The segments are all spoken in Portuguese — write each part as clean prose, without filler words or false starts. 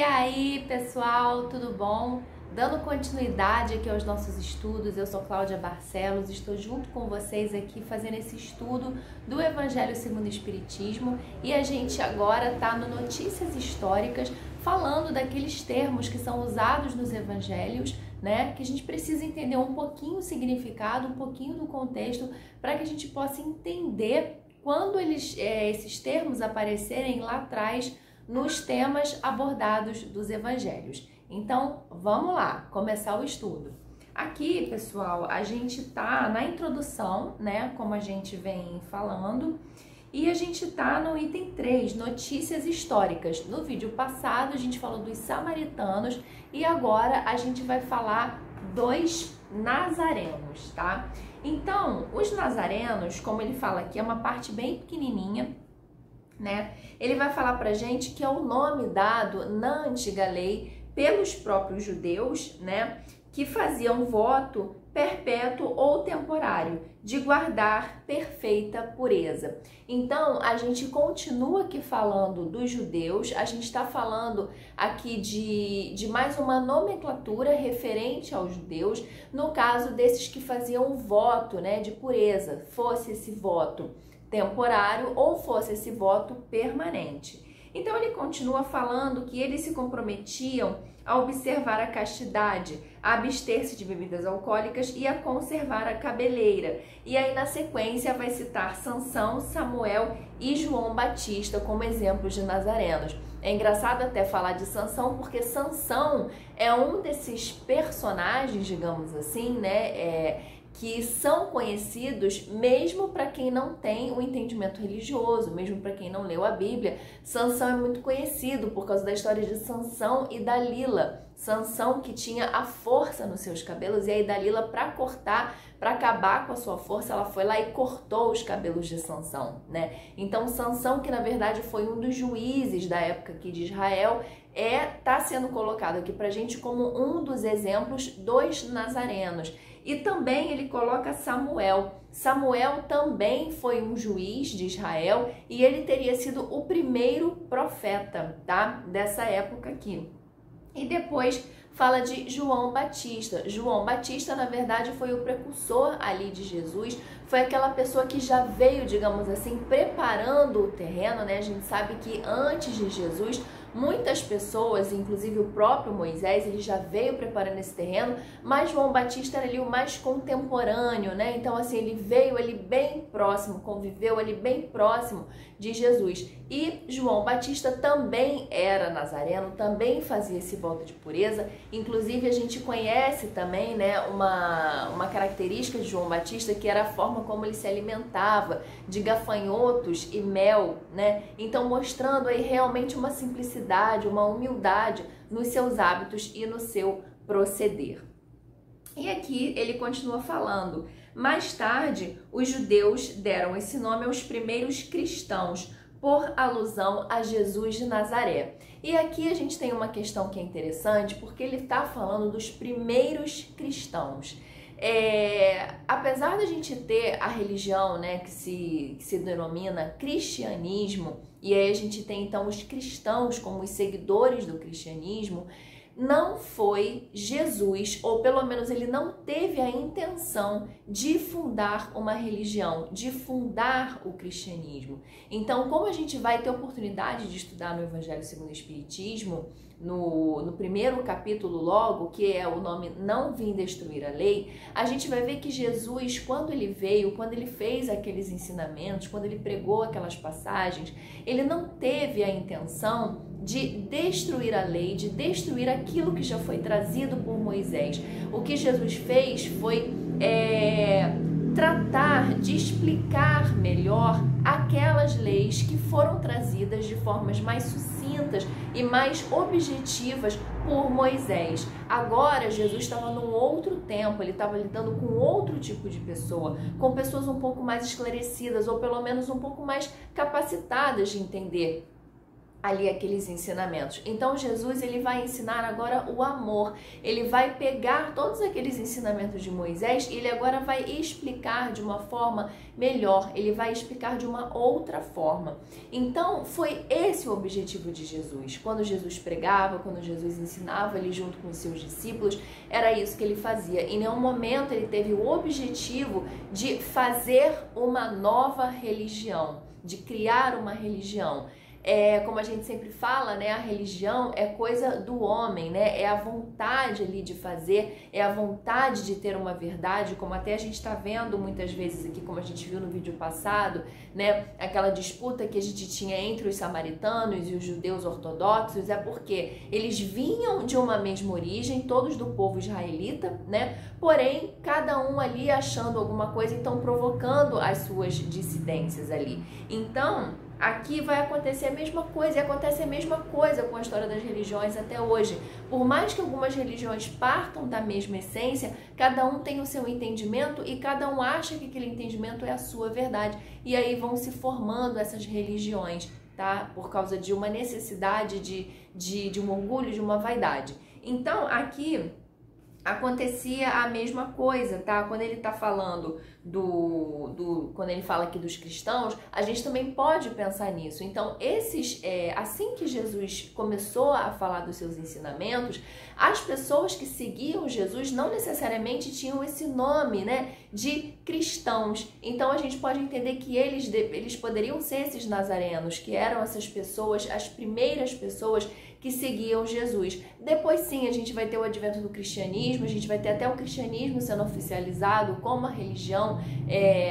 aí, pessoal, tudo bom? Dando continuidade aqui aos nossos estudos, eu sou Cláudia Barcelos, estou junto com vocês aqui fazendo esse estudo do Evangelho segundo o Espiritismo e a gente agora está no Notícias Históricas, falando daqueles termos que são usados nos Evangelhos, né? Que a gente precisa entender um pouquinho o significado, um pouquinho do contexto, para que a gente possa entender quando esses termos aparecerem lá atrás nos temas abordados dos Evangelhos. Então, vamos lá, começar o estudo. Aqui, pessoal, a gente tá na introdução, né, como a gente vem falando, e a gente tá no item 3, notícias históricas. No vídeo passado, a gente falou dos samaritanos e agora a gente vai falar dos nazarenos, tá? Então, os nazarenos, como ele fala aqui, é uma parte bem pequenininha, né? Ele vai falar pra gente que é o nome dado na antiga lei pelos próprios judeus, né, que faziam voto perpétuo ou temporário de guardar perfeita pureza. Então, a gente continua aqui falando dos judeus, a gente está falando aqui de mais uma nomenclatura referente aos judeus, no caso desses que faziam voto, né, de pureza, fosse esse voto temporário ou fosse esse voto permanente. Então ele continua falando que eles se comprometiam a observar a castidade, a abster-se de bebidas alcoólicas e a conservar a cabeleira. E aí na sequência vai citar Sansão, Samuel e João Batista como exemplos de nazarenos. É engraçado até falar de Sansão, porque Sansão é um desses personagens, digamos assim, né, que são conhecidos mesmo para quem não tem o entendimento religioso, mesmo para quem não leu a Bíblia. Sansão é muito conhecido por causa da história de Sansão e Dalila. Sansão que tinha a força nos seus cabelos e aí Dalila, para cortar, para acabar com a sua força, ela foi lá e cortou os cabelos de Sansão, né? Então Sansão, que na verdade foi um dos juízes da época aqui de Israel, tá sendo colocado aqui pra gente como um dos exemplos dos nazarenos. E também ele coloca Samuel. Samuel também foi um juiz de Israel e ele teria sido o primeiro profeta, tá? Dessa época aqui. E depois fala de João Batista. João Batista, na verdade, foi o precursor ali de Jesus, foi aquela pessoa que já veio, digamos assim, preparando o terreno, né? A gente sabe que antes de Jesus, muitas pessoas, inclusive o próprio Moisés, ele já veio preparando esse terreno, mas João Batista era ali o mais contemporâneo, né? Então, assim, ele veio ali bem próximo, conviveu ali bem próximo de Jesus. E João Batista também era nazareno, também fazia esse voto de pureza. Inclusive, a gente conhece também, né, uma característica de João Batista, que era a forma como ele se alimentava, de gafanhotos e mel, né? Então, mostrando aí realmente uma simplicidade, uma humildade nos seus hábitos e no seu proceder. E aqui ele continua falando: mais tarde, os judeus deram esse nome aos primeiros cristãos, por alusão a Jesus de Nazaré. E aqui a gente tem uma questão que é interessante, porque ele está falando dos primeiros cristãos. Apesar da gente ter a religião, né, que se denomina cristianismo, e aí a gente tem então os cristãos como os seguidores do cristianismo, não foi Jesus, ou pelo menos ele não teve a intenção de fundar uma religião, de fundar o cristianismo. Então, como a gente vai ter oportunidade de estudar no Evangelho segundo o Espiritismo, no primeiro capítulo logo, que é o nome Não Vim Destruir a Lei, a gente vai ver que Jesus, quando ele veio, quando ele fez aqueles ensinamentos, quando ele pregou aquelas passagens, ele não teve a intenção de destruir a lei, de destruir aquilo que já foi trazido por Moisés. O que Jesus fez foi tratar de explicar melhor aquelas leis que foram trazidas de formas mais sucintas e mais objetivas por Moisés. Agora Jesus estava num outro tempo, ele estava lidando com outro tipo de pessoa, com pessoas um pouco mais esclarecidas ou pelo menos um pouco mais capacitadas de entender ali aqueles ensinamentos. Então Jesus, ele vai ensinar agora o amor. Ele vai pegar todos aqueles ensinamentos de Moisés e ele agora vai explicar de uma forma melhor. Ele vai explicar de uma outra forma. Então foi esse o objetivo de Jesus. Quando Jesus pregava, quando Jesus ensinava ali junto com os seus discípulos, era isso que ele fazia. Em nenhum momento ele teve o objetivo de fazer uma nova religião, de criar uma religião. Como a gente sempre fala, né, a religião é coisa do homem, né, é a vontade ali de fazer, é a vontade de ter uma verdade, como até a gente está vendo muitas vezes aqui, como a gente viu no vídeo passado, né, aquela disputa que a gente tinha entre os samaritanos e os judeus ortodoxos, é porque eles vinham de uma mesma origem, todos do povo israelita, né, porém, cada um ali achando alguma coisa, então provocando as suas dissidências ali. Então, aqui vai acontecer a mesma coisa, e acontece a mesma coisa com a história das religiões até hoje. Por mais que algumas religiões partam da mesma essência, cada um tem o seu entendimento e cada um acha que aquele entendimento é a sua verdade. E aí vão se formando essas religiões, tá? Por causa de uma necessidade, de um orgulho, de uma vaidade. Então, aqui acontecia a mesma coisa, tá? Quando ele tá falando quando ele fala aqui dos cristãos, a gente também pode pensar nisso. Então, assim que Jesus começou a falar dos seus ensinamentos, as pessoas que seguiam Jesus não necessariamente tinham esse nome, né, de cristãos. Então, a gente pode entender que eles poderiam ser esses nazarenos, que eram essas pessoas, as primeiras pessoas que seguiam Jesus. Depois sim, a gente vai ter o advento do cristianismo, a gente vai ter até o cristianismo sendo oficializado como a religião,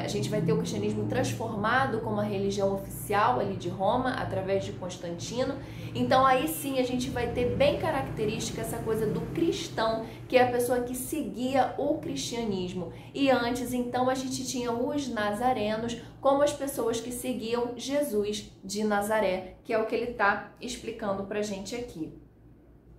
a gente vai ter o cristianismo transformado como a religião oficial ali de Roma, através de Constantino. Então aí sim a gente vai ter bem característica essa coisa do cristão, que é a pessoa que seguia o cristianismo. E antes, então, a gente tinha os nazarenos como as pessoas que seguiam Jesus de Nazaré, que é o que ele está explicando pra gente aqui.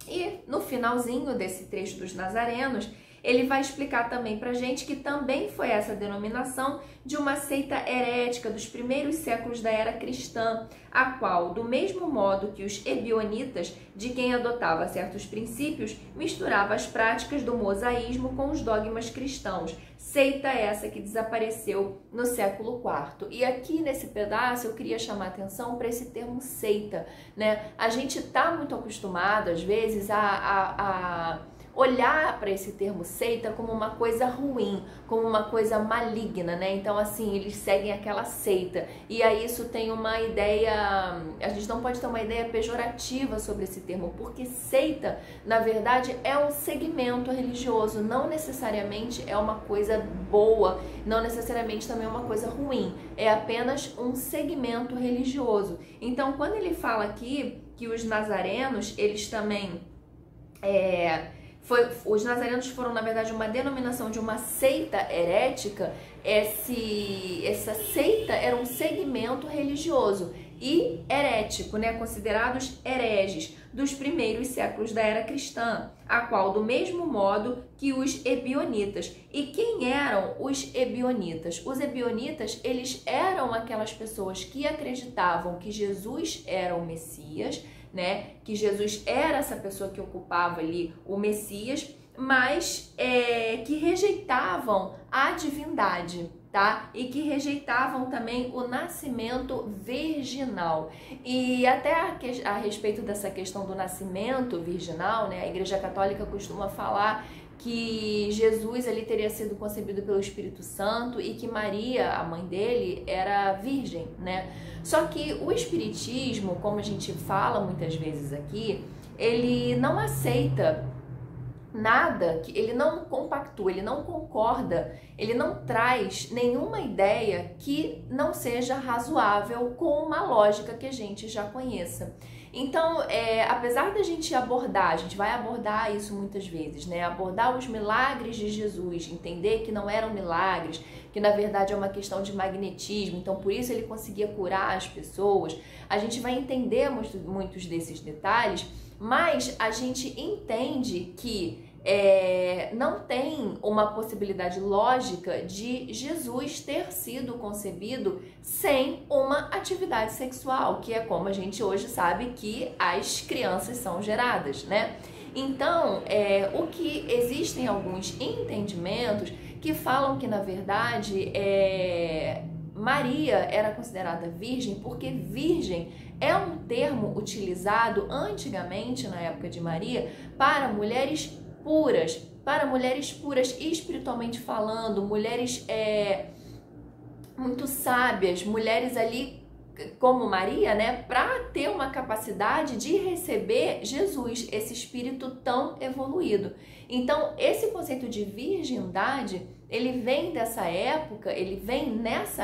E no finalzinho desse trecho dos nazarenos, ele vai explicar também pra gente que também foi essa denominação de uma seita herética dos primeiros séculos da era cristã, a qual, do mesmo modo que os ebionitas, de quem adotava certos princípios, misturava as práticas do mosaísmo com os dogmas cristãos. Seita essa que desapareceu no século IV. E aqui nesse pedaço eu queria chamar a atenção para esse termo seita, né? A gente tá muito acostumado, às vezes, a olhar para esse termo seita como uma coisa ruim, como uma coisa maligna, né? Então, assim, eles seguem aquela seita. E aí isso tem uma ideia... A gente não pode ter uma ideia pejorativa sobre esse termo, porque seita, na verdade, é um segmento religioso, não necessariamente é uma coisa boa, não necessariamente também é uma coisa ruim, é apenas um segmento religioso. Então, quando ele fala aqui que os nazarenos, eles também... Os nazarenos foram, na verdade, uma denominação de uma seita herética. Essa seita era um segmento religioso e herético, né, considerados hereges dos primeiros séculos da era cristã, a qual, do mesmo modo que os ebionitas. E quem eram os ebionitas? Os ebionitas, eles eram aquelas pessoas que acreditavam que Jesus era o Messias, né, que Jesus era essa pessoa que ocupava ali o Messias, mas que rejeitavam a divindade, tá? E que rejeitavam também o nascimento virginal. E até a respeito dessa questão do nascimento virginal, né, a Igreja Católica costuma falar que Jesus ali teria sido concebido pelo Espírito Santo e que Maria, a mãe dele, era virgem, né? Só que o Espiritismo, como a gente fala muitas vezes aqui, ele não aceita nada, ele não compactua, ele não concorda, ele não traz nenhuma ideia que não seja razoável com uma lógica que a gente já conheça. Então, apesar da gente abordar, a gente vai abordar isso muitas vezes, né? Abordar os milagres de Jesus, entender que não eram milagres, que na verdade é uma questão de magnetismo, então por isso ele conseguia curar as pessoas. A gente vai entender muitos desses detalhes, mas a gente entende que não tem uma possibilidade lógica de Jesus ter sido concebido sem uma atividade sexual, que é como a gente hoje sabe que as crianças são geradas, né? Então, o que existem alguns entendimentos que falam que, na verdade, Maria era considerada virgem porque virgem é um termo utilizado antigamente, na época de Maria, para mulheres puras espiritualmente falando, mulheres muito sábias, mulheres ali como Maria, né, para ter uma capacidade de receber Jesus, esse espírito tão evoluído. Então, esse conceito de virgindade, ele vem nessa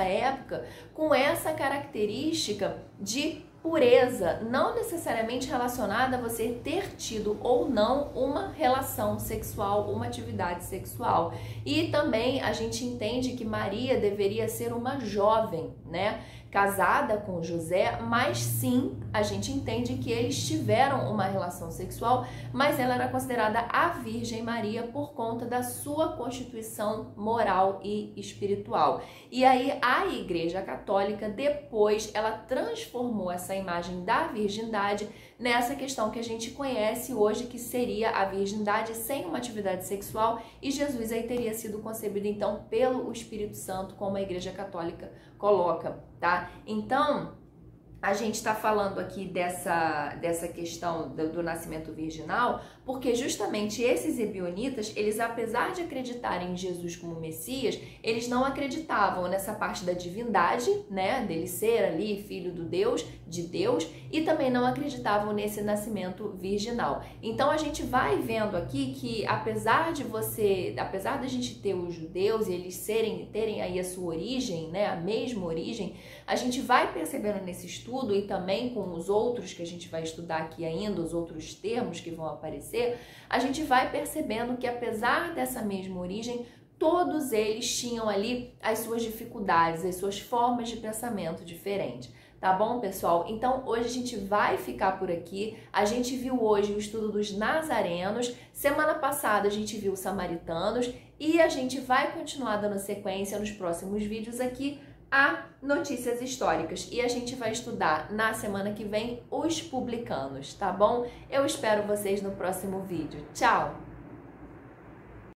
época com essa característica de pureza, não necessariamente relacionada a você ter tido ou não uma relação sexual, uma atividade sexual. E também a gente entende que Maria deveria ser uma jovem, né, casada com José, mas sim, a gente entende que eles tiveram uma relação sexual, mas ela era considerada a Virgem Maria por conta da sua constituição moral e espiritual. E aí a Igreja Católica depois ela transformou essa imagem da virgindade nessa questão que a gente conhece hoje, que seria a virgindade sem uma atividade sexual, e Jesus aí teria sido concebido então pelo Espírito Santo, como a Igreja Católica coloca, tá? Então, a gente está falando aqui dessa questão do nascimento virginal, porque justamente esses ebionitas, eles apesar de acreditarem em Jesus como Messias, eles não acreditavam nessa parte da divindade, né, dele ser ali filho de Deus, e também não acreditavam nesse nascimento virginal. Então a gente vai vendo aqui que apesar da gente ter os judeus e eles terem aí a sua origem, né, a mesma origem, a gente vai percebendo nesse estudo e também com os outros que a gente vai estudar aqui ainda, os outros termos que vão aparecer, a gente vai percebendo que apesar dessa mesma origem, todos eles tinham ali as suas dificuldades, as suas formas de pensamento diferentes. Tá bom, pessoal? Então, hoje a gente vai ficar por aqui. A gente viu hoje o estudo dos nazarenos. Semana passada a gente viu os samaritanos. E a gente vai continuar dando sequência nos próximos vídeos aqui a notícias históricas. E a gente vai estudar na semana que vem os publicanos, tá bom? Eu espero vocês no próximo vídeo. Tchau!